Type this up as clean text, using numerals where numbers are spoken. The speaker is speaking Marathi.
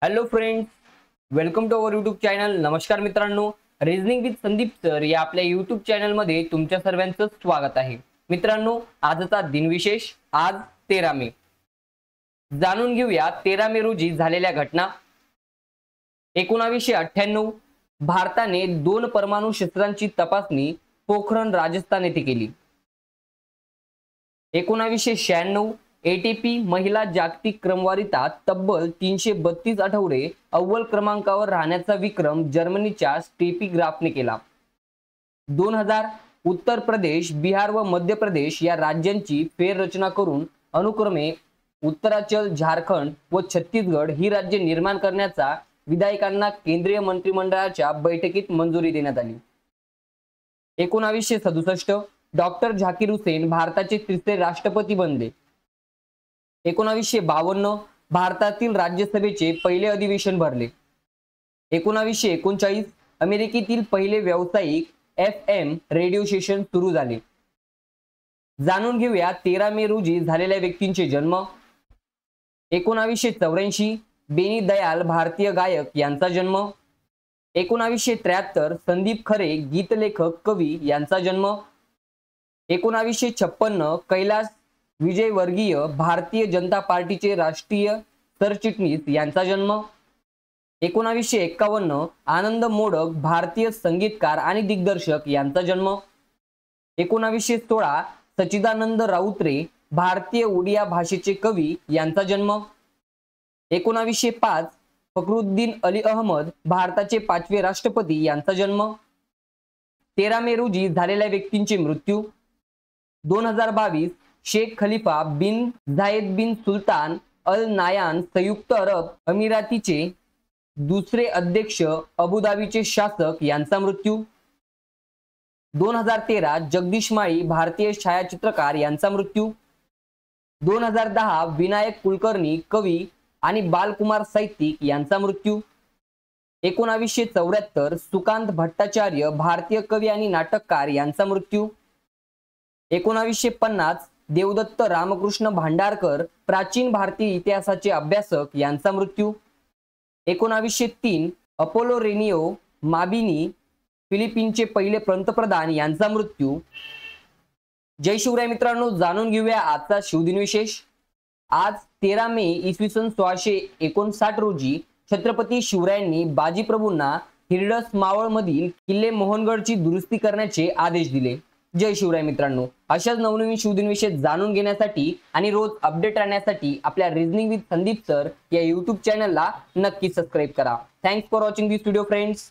Hello friends, welcome to our YouTube channel. नमस्कार मित्रांनो, रिझनिंग विथ संदीप सर या आपल्या यूट्यूब चॅनलमध्ये तुमच्या सर्वांचं स्वागत आहे. मित्रांनो, आजचा दिनविशेष आज 13 मे. जाणून घेऊया 13 मे रोजी झालेल्या घटना. 1998 भारताने 2 परमाणु शस्त्रांची तपासणी पोखरण राजस्थान येथे केली. 1996 एटीपी महिला जागतिक क्रमवारीतात तब्बल 332 आठवडे अव्वल क्रमांकावर राहण्याचा विक्रम जर्मनीच्या स्टेफी ग्राफने केला. 2000 उत्तर प्रदेश, बिहार व मध्य प्रदेश या राज्यांची फेररचना करून अनुक्रमे उत्तरांचल, झारखंड व छत्तीसगड ही राज्ये निर्माण करण्याचा विधायकांना केंद्रीय मंत्रिमंडळाच्या बैठकीत मंजुरी देण्यात आली. 1967 डॉक्टर झाकीर हुसेन भारताचे तिसरे राष्ट्रपती बनले. 1952 भारतातील राज्यसभेचे पहिले अधिवेशन भरले. 1939 अमेरिकेतील पहिले व्यावसायिक FM रेडिओ स्टेशन सुरू झाले. जाणून घेऊया 13 मे रोजी झालेल्या व्यक्तींचे जन्म. 1984 बेनी दयाल भारतीय गायक यांचा जन्म. 1973 संदीप खरे गीतलेखक कवी यांचा जन्म. 1956 कैलास विजयवर्गीय भारतीय जनता पार्टीचे राष्ट्रीय सरचिटणीस यांचा जन्म. 1951 आनंद मोडक भारतीय संगीतकार आणि दिग्दर्शक यांचा जन्म. 1916 सच्चिदानंद राऊतरे भारतीय ओडिया भाषेचे कवी यांचा जन्म. 1905 फखरुद्दीन अली अहमद भारताचे 5वे राष्ट्रपती यांचा जन्म. 13 मे रोजी झालेल्या व्यक्तींचे मृत्यू. 2022 शेख खलीफा बिन झायेद बिन सुलतान अल नायान संयुक्त अरब अमिरातीचे दुसरे अध्यक्ष अबुधाबीचे शासक यांचा मृत्यू. 2013 जगदीश माळी भारतीय छायाचित्रकार यांचा मृत्यू. 2010 विनायक कुलकर्णी कवी आणि बालकुमार साहित्यिक यांचा मृत्यू. 1974 सुकांत भट्टाचार्य भारतीय कवी आणि नाटककार यांचा मृत्यू. 1950 देवदत्त रामकृष्ण भांडारकर प्राचीन भारतीय इतिहासाचे अभ्यासक यांचा मृत्यू. 1903 अपोलो रेनियो माबिनी फिलिपिनचे पहिले पंतप्रधान यांचा मृत्यू. जय शिवराय मित्रांनो, जाणून घेऊया आजचा शिवदिन विशेष. आज 13 मे इसवी सन 1659 रोजी छत्रपती शिवरायांनी बाजीप्रभूंना हिरडस मावळ मधील किल्ले मोहनगडची दुरुस्ती करण्याचे आदेश दिले. जय शिवराय मित्रांनो, अशाच नवनवीन शिवदिन विषय जाणून घेण्यासाठी आणि रोज अपडेट राहण्यासाठी आपल्या रिझनिंग विथ संदीप सर या यूट्यूब चॅनलला नक्की सबस्क्राईब करा. Thanks for watching this video friends.